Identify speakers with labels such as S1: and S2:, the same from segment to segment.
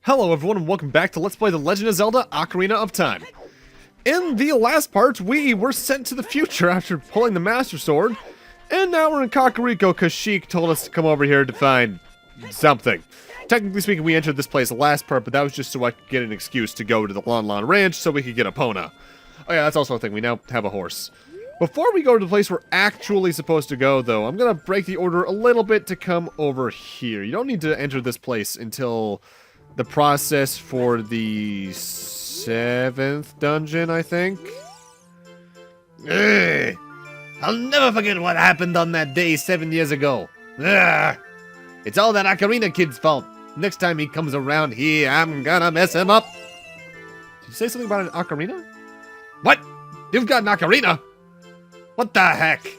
S1: Hello everyone and welcome back to Let's Play The Legend of Zelda Ocarina of Time. In the last part, we were sent to the future after pulling the Master Sword, and now we're in Kakariko because Sheik told us to come over here to find something. Technically speaking, we entered this place the last part, but that was just so I could get an excuse to go to the Lon Lon Ranch so we could get a Pona. Oh yeah, that's also a thing, we now have a horse. Before we go to the place we're actually supposed to go, though, I'm gonna break the order a little bit to come over here. You don't need to enter this place until the process for the 7th dungeon, I think.
S2: Ugh. I'll never forget what happened on that day 7 years ago. Ugh. It's all that Ocarina kid's fault. Next time he comes around here, I'm gonna mess him up.
S1: Did you say something about an ocarina?
S2: What? You've got an ocarina? What the heck?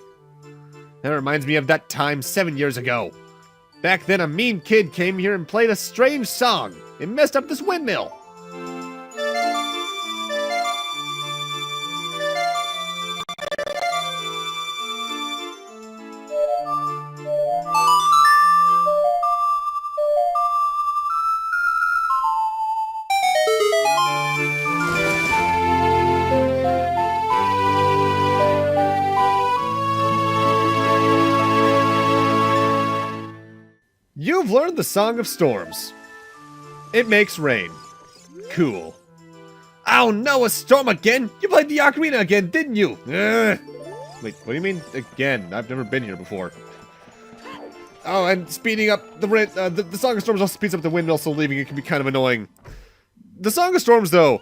S1: That reminds me of that time 7 years ago. Back then, a mean kid came here and played a strange song. It messed up this windmill. You've learned the Song of Storms. It makes rain. Cool.
S2: Oh no, a storm again? You played the ocarina again, didn't you? Ugh.
S1: Wait, what do you mean again? I've never been here before. Oh, and speeding up the Song of Storms also speeds up the windmill, so leaving it can be kind of annoying. The Song of Storms, though,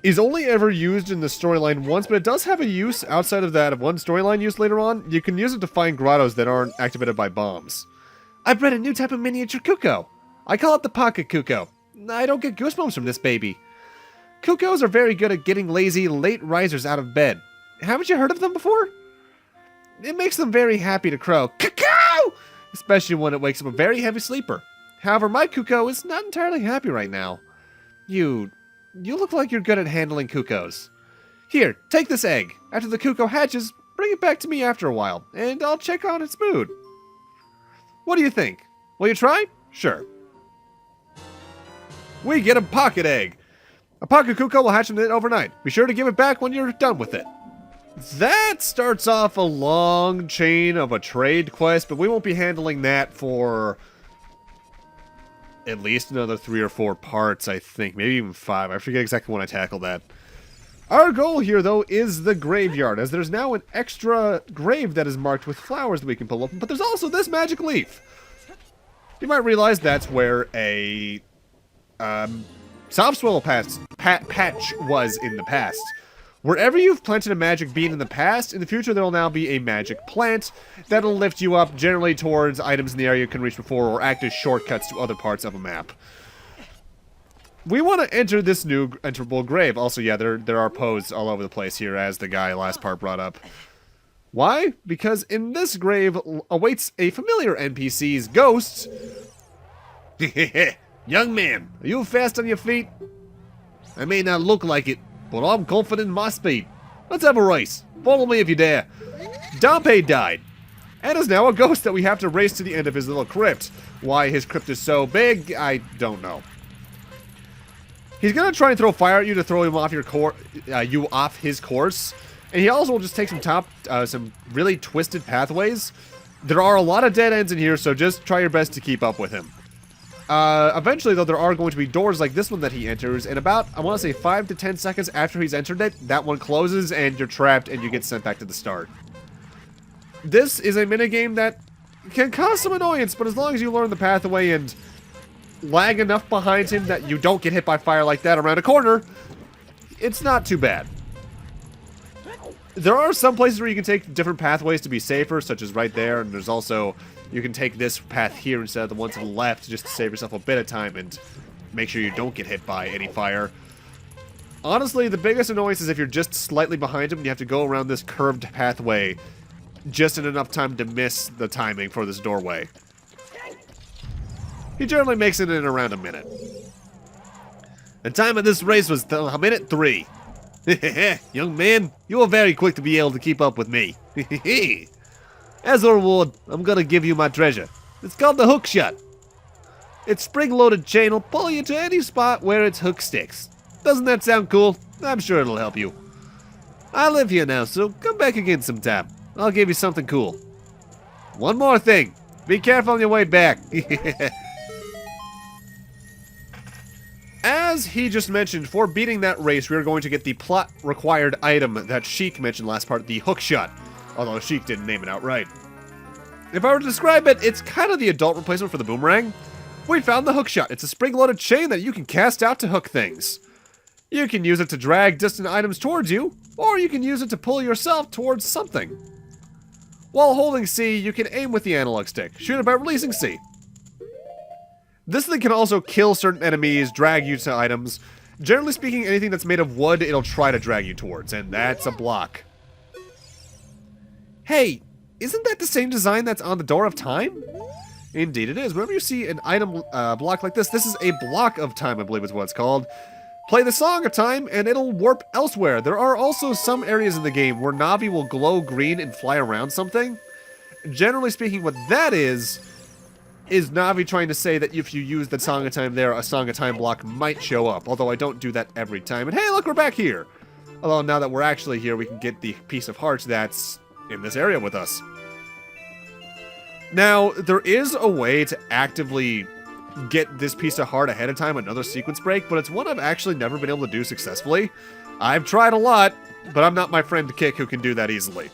S1: is only ever used in the storyline once, but it does have a use outside of that of one storyline use later on. You can use it to find grottos that aren't activated by bombs. I bred a new type of miniature cuckoo. I call it the pocket cuckoo. I don't get goosebumps from this baby. Cuckoos are very good at getting lazy late risers out of bed. Haven't you heard of them before? It makes them very happy to crow, cuckoo! Especially when it wakes up a very heavy sleeper. However, my cuckoo is not entirely happy right now. You look like you're good at handling cuckoos. Here, take this egg. After the cuckoo hatches, bring it back to me after a while, and I'll check on its mood. What do you think? Will you try? Sure. We get a pocket egg. A pocket cuckoo will hatch in it overnight. Be sure to give it back when you're done with it. That starts off a long chain of a trade quest, but we won't be handling that for at least another 3 or 4 parts, I think. Maybe even 5. I forget exactly when I tackle that. Our goal here, though, is the graveyard, as there's now an extra grave that is marked with flowers that we can pull open, but there's also this magic leaf. You might realize that's where a Soft-swell patch was in the past. Wherever you've planted a magic bean in the past, in the future there will now be a magic plant that'll lift you up generally towards items in the area you can reach before or act as shortcuts to other parts of a map. We want to enter this new enterable grave. Also, yeah, there are posts all over the place here, as the guy last part brought up. Why? Because in this grave awaits a familiar NPC's ghost.
S2: Young man, are you fast on your feet? I may not look like it, but I'm confident in my speed. Let's have a race. Follow me if you dare.
S1: Dompe died, and is now a ghost that we have to race to the end of his little crypt. Why his crypt is so big, I don't know. He's gonna try and throw fire at you to throw him off your off his course, and he also will just take some really twisted pathways. There are a lot of dead ends in here, so just try your best to keep up with him. Eventually, though, there are going to be doors like this one that he enters, and about, I want to say 5 to 10 seconds after he's entered it, that one closes, and you're trapped, and you get sent back to the start. This is a minigame that can cause some annoyance, but as long as you learn the pathway and lag enough behind him that you don't get hit by fire like that around a corner, it's not too bad. There are some places where you can take different pathways to be safer, such as right there, and there's also, you can take this path here instead of the one to the left just to save yourself a bit of time and make sure you don't get hit by any fire. Honestly, the biggest annoyance is if you're just slightly behind him and you have to go around this curved pathway just in enough time to miss the timing for this doorway. He generally makes it in around a minute.
S2: The time of this race was a minute 3. Young man, you were very quick to be able to keep up with me. As a reward, I'm gonna give you my treasure. It's called the hook shot. Its spring-loaded chain will pull you to any spot where its hook sticks. Doesn't that sound cool? I'm sure it'll help you. I live here now, so come back again sometime. I'll give you something cool. One more thing. Be careful on your way back.
S1: As he just mentioned, for beating that race, we are going to get the plot-required item that Sheik mentioned last part, the hook shot. Although Sheik didn't name it outright. If I were to describe it, it's kind of the adult replacement for the boomerang. We found the hook shot. It's a spring-loaded chain that you can cast out to hook things. You can use it to drag distant items towards you, or you can use it to pull yourself towards something. While holding C, you can aim with the analog stick. Shoot it by releasing C. This thing can also kill certain enemies, drag you to items. Generally speaking, anything that's made of wood, it'll try to drag you towards, and that's a block. Hey, isn't that the same design that's on the Door of Time? Indeed it is. Whenever you see an item block like this is a block of time, I believe is what it's called. Play the Song of Time, and it'll warp elsewhere. There are also some areas in the game where Navi will glow green and fly around something. Generally speaking, what that is Navi trying to say that if you use the Song of Time there, a Song of Time block might show up. Although I don't do that every time. And hey, look, we're back here! Although now that we're actually here, we can get the piece of hearts that's in this area with us. Now, there is a way to actively get this piece of heart ahead of time, another sequence break, but it's one I've actually never been able to do successfully. I've tried a lot, but I'm not my friend Kick who can do that easily.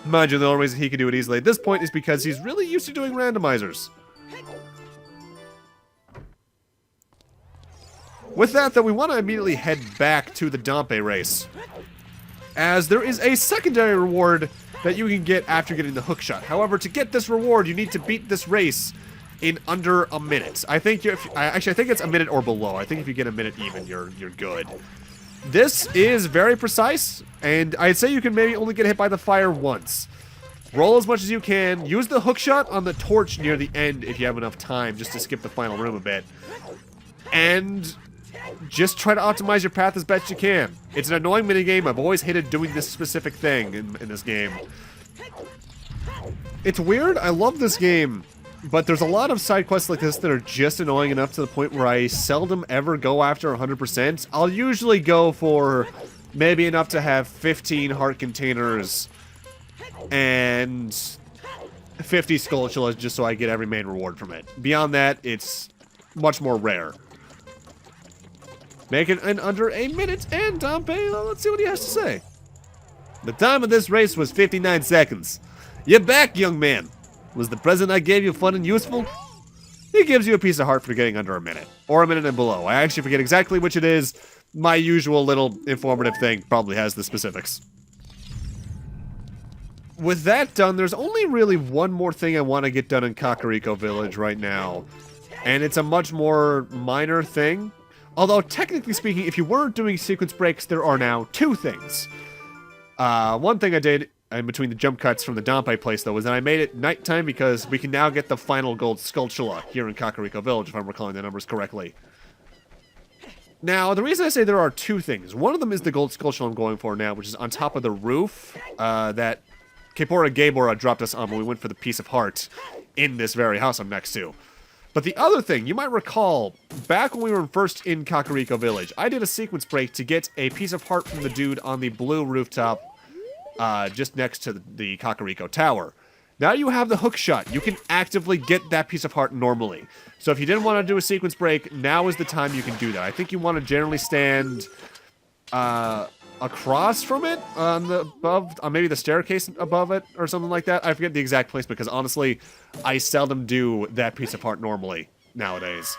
S1: Mind you, the only reason he can do it easily at this point is because he's really used to doing randomizers. With that, though, we want to immediately head back to the Dompe race, as there is a secondary reward that you can get after getting the hook shot. However, to get this reward, you need to beat this race in under a minute. I think I think it's a minute or below. I think if you get a minute even, you're good. This is very precise, and I'd say you can maybe only get hit by the fire once. Roll as much as you can. Use the hook shot on the torch near the end if you have enough time, just to skip the final room a bit. And just try to optimize your path as best you can. It's an annoying minigame. I've always hated doing this specific thing in this game. It's weird. I love this game. But there's a lot of side quests like this that are just annoying enough to the point where I seldom ever go after 100%. I'll usually go for maybe enough to have 15 heart containers and 50 skulltulas just so I get every main reward from it. Beyond that, it's much more rare. Make it in under a minute, and Dompe, let's see what he has to say. The time of this race was 59 seconds. You're back, young man. Was the present I gave you fun and useful? He gives you a piece of heart for getting under a minute. Or a minute and below. I actually forget exactly which it is. My usual little informative thing probably has the specifics. With that done, there's only really one more thing I want to get done in Kakariko Village right now. And it's a much more minor thing. Although, technically speaking, if you weren't doing sequence breaks, there are now two things. One thing I did in between the jump cuts from the Dompe place, though, was that I made it nighttime because we can now get the final gold skulltula here in Kakariko Village, if I'm recalling the numbers correctly. Now, the reason I say there are two things, one of them is the gold skulltula I'm going for now, which is on top of the roof that Kepora Gabora dropped us on when we went for the piece of heart in this very house I'm next to. But the other thing, you might recall, back when we were first in Kakariko Village, I did a sequence break to get a piece of heart from the dude on the blue rooftop just next to the Kakariko Tower. Now you have the hook shot. You can actively get that piece of heart normally. So if you didn't want to do a sequence break, now is the time you can do that. I think you want to generally stand across from it on the maybe the staircase above it or something like that. I forget the exact place because honestly, I seldom do that piece of heart normally nowadays.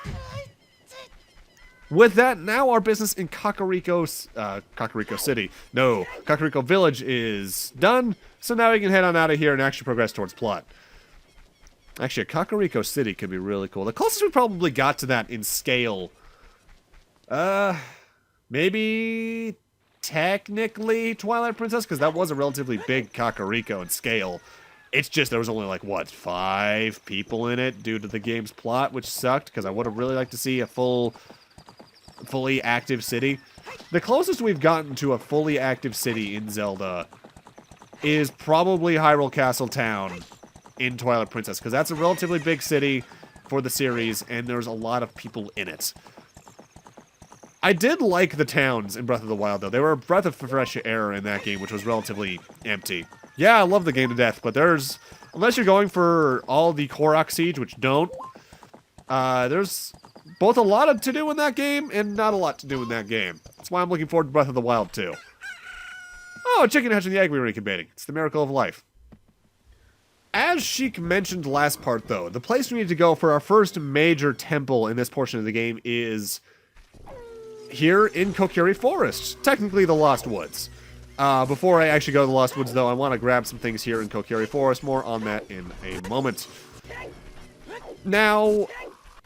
S1: With that, now our business in Kakariko City. No, Kakariko Village is done. So now we can head on out of here and actually progress towards plot. Actually, a Kakariko City could be really cool. The closest we probably got to that in scale, maybe technically Twilight Princess, because that was a relatively big Kakariko in scale. It's just there was only like, what, 5 people in it due to the game's plot, which sucked, because I would have really liked to see a fully active city. The closest we've gotten to a fully active city in Zelda is probably Hyrule Castle Town in Twilight Princess, because that's a relatively big city. for the series, and there's a lot of people in it. I did like the towns in Breath of the Wild, though. They were a breath of fresh air in that game, which was relatively empty. Yeah, I love the game to death, but there's... Unless you're going for all the Korok Siege, which don't, there's both a lot to do in that game and not a lot to do in that game. That's why I'm looking forward to Breath of the Wild 2. Oh, a chicken hatching the egg we were incubating. It's the miracle of life. As Sheik mentioned last part, though, the place we need to go for our first major temple in this portion of the game is here in Kokiri Forest. Technically the Lost Woods. Before I actually go to the Lost Woods, though, I want to grab some things here in Kokiri Forest. More on that in a moment. Now,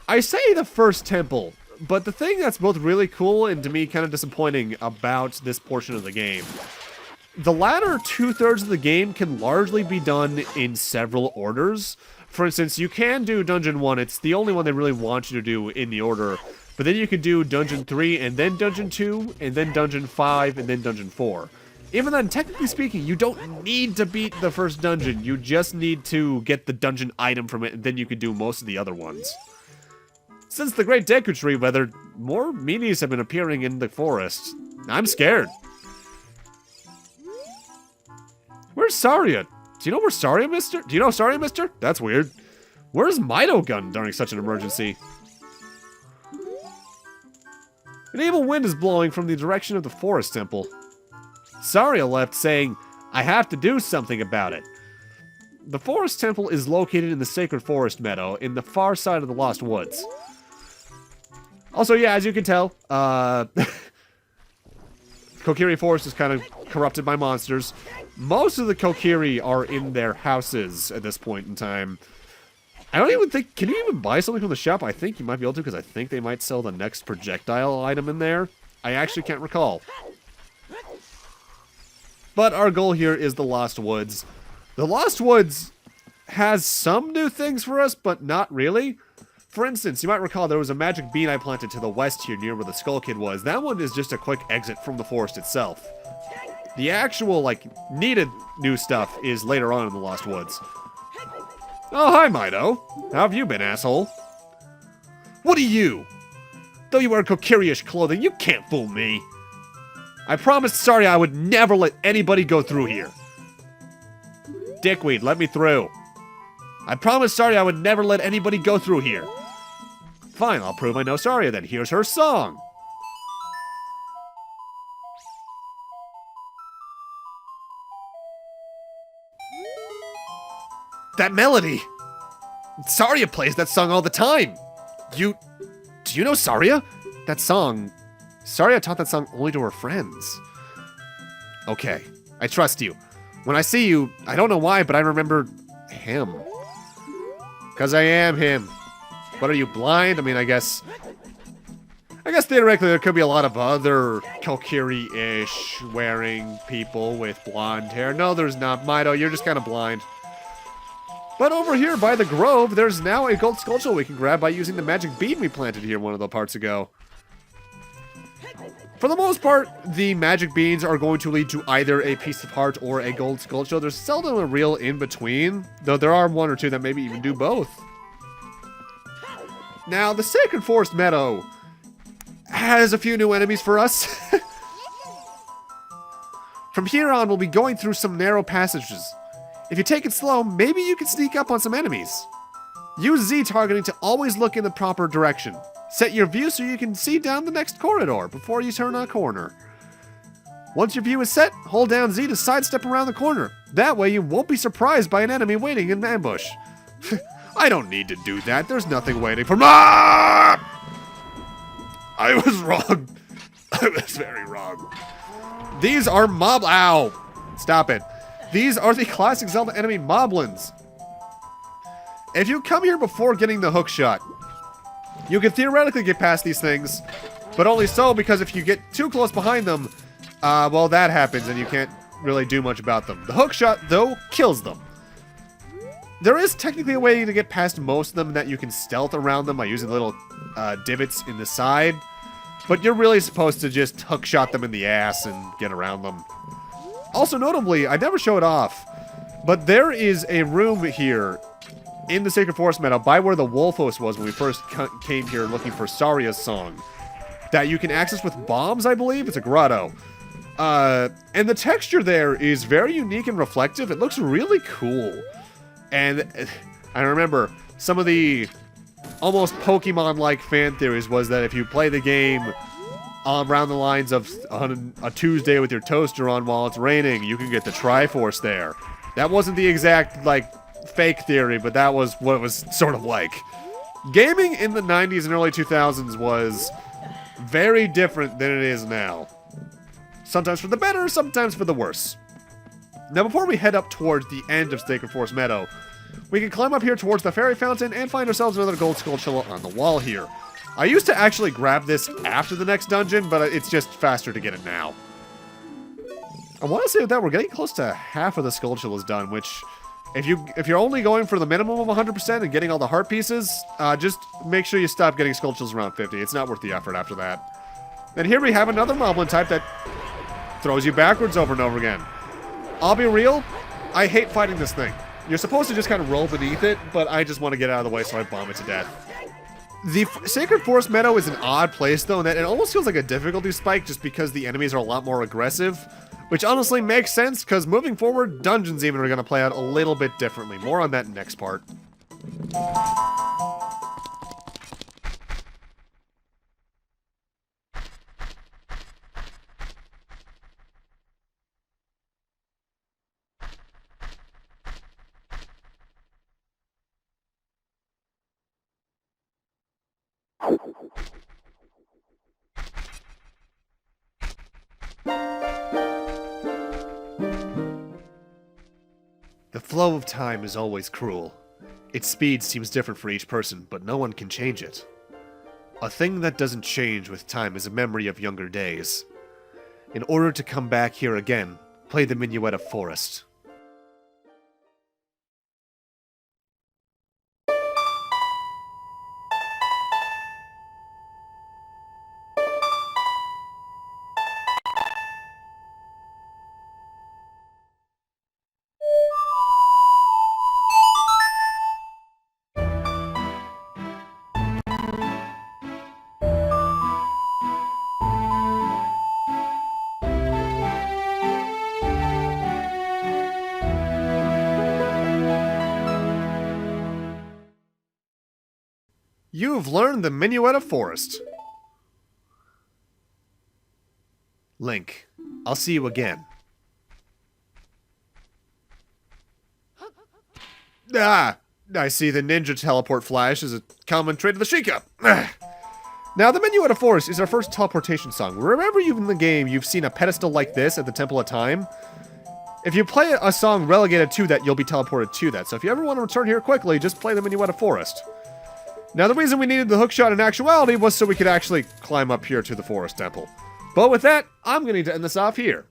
S1: I say the first temple, but the thing that's both really cool and to me kind of disappointing about this portion of the game, the latter 2/3 of the game can largely be done in several orders. For instance, you can do Dungeon 1. It's the only one they really want you to do in the order. But then you could do Dungeon 3, and then Dungeon 2, and then Dungeon 5, and then Dungeon 4. Even then, technically speaking, you don't need to beat the first dungeon. You just need to get the dungeon item from it, and then you can do most of the other ones. Since the Great Deku Tree weather, more meanies have been appearing in the forest. I'm scared. Where's Saria? Do you know where Saria, mister? Do you know Saria, mister? That's weird. Where's Mido Gun during such an emergency? An evil wind is blowing from the direction of the forest temple. Saria left saying, I have to do something about it. The forest temple is located in the Sacred Forest Meadow in the far side of the Lost Woods. Also, yeah, as you can tell, Kokiri Forest is kind of corrupted by monsters. Most of the Kokiri are in their houses at this point in time. I don't even think... Can you even buy something from the shop? I think you might be able to, because I think they might sell the next projectile item in there. I actually can't recall. But our goal here is the Lost Woods. The Lost Woods has some new things for us, but not really. For instance, you might recall there was a magic bean I planted to the west here near where the Skull Kid was. That one is just a quick exit from the forest itself. The actual, needed new stuff is later on in the Lost Woods. Oh, hi, Mido. How have you been, asshole? What are you? Though you wear Kokiri-ish clothing, you can't fool me. I promised Saria I would never let anybody go through here. Dickweed, let me through. I promised Saria I would never let anybody go through here. Fine, I'll prove I know Saria then. Here's her song. That melody! Saria plays that song all the time! Do you know Saria? That song... Saria taught that song only to her friends. Okay, I trust you. When I see you, I don't know why, but I remember him. Because I am him. What, are you blind? I mean, I guess theoretically there could be a lot of other Kokiri-ish wearing people with blonde hair. No, there's not. Mido, you're just kind of blind. But over here by the grove, there's now a gold sculpture we can grab by using the magic bean we planted here one of the parts ago. For the most part, the magic beans are going to lead to either a piece of heart or a gold sculpture. There's seldom a real in-between, though there are one or two that maybe even do both. Now, the Sacred Forest Meadow has a few new enemies for us. From here on, we'll be going through some narrow passages. If you take it slow, maybe you can sneak up on some enemies. Use Z targeting to always look in the proper direction. Set your view so you can see down the next corridor before you turn a corner. Once your view is set, hold down Z to sidestep around the corner. That way you won't be surprised by an enemy waiting in ambush. I don't need to do that. There's nothing waiting for me. I was wrong. I was very wrong. These are Ow! Stop it. These are the classic Zelda enemy Moblins. If you come here before getting the hook shot, you can theoretically get past these things, but only so because if you get too close behind them, well, that happens and you can't really do much about them. The hook shot, though, kills them. There is technically a way to get past most of them that you can stealth around them by using little divots in the side, but you're really supposed to just hook shot them in the ass and get around them. Also, notably, I never show it off, but there is a room here in the Sacred Forest Meadow, by where the Wolfos was when we first came here looking for Saria's song, that you can access with bombs, I believe. It's a grotto. And the texture there is very unique and reflective. It looks really cool. And I remember some of the almost Pokemon-like fan theories was that if you play the game around the lines of on a Tuesday with your toaster on while it's raining, you can get the Triforce there. That wasn't the exact, like, fake theory, but that was what it was sort of like. Gaming in the 90s and early 2000s was very different than it is now. Sometimes for the better, sometimes for the worse. Now, before we head up towards the end of Sacred Forest Meadow, we can climb up here towards the fairy fountain and find ourselves another gold skulltula on the wall here. I used to actually grab this after the next dungeon, but it's just faster to get it now. I want to say that we're getting close to half of the skulltulas done, which, if you're only going for the minimum of 100% and getting all the heart pieces, just make sure you stop getting skulltulas around 50. It's not worth the effort after that. And here we have another moblin type that throws you backwards over and over again. I'll be real, I hate fighting this thing. You're supposed to just kind of roll beneath it, but I just want to get out of the way, so I bomb it to death. The Sacred Forest Meadow is an odd place, though, in that it almost feels like a difficulty spike just because the enemies are a lot more aggressive, which honestly makes sense, because moving forward, dungeons even are going to play out a little bit differently. More on that next part. The flow of time is always cruel. Its speed seems different for each person, but no one can change it. A thing that doesn't change with time is a memory of younger days. In order to come back here again, play the Minuet of Forest. You've learned the Minuet of Forest. Link, I'll see you again. Ah, I see the ninja teleport flash is a common trait of the Sheikah. Now, the Minuet of Forest is our first teleportation song. Remember in the game, you've seen a pedestal like this at the Temple of Time? If you play a song relegated to that, you'll be teleported to that. So if you ever want to return here quickly, just play the Minuet of Forest. Now, the reason we needed the hookshot in actuality was so we could actually climb up here to the Forest Temple. But with that, I'm going to end this off here.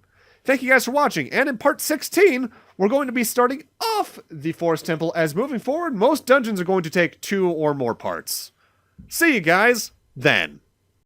S1: Thank you guys for watching, and in part 16, we're going to be starting off the Forest Temple, as moving forward, most dungeons are going to take 2 or more parts. See you guys then.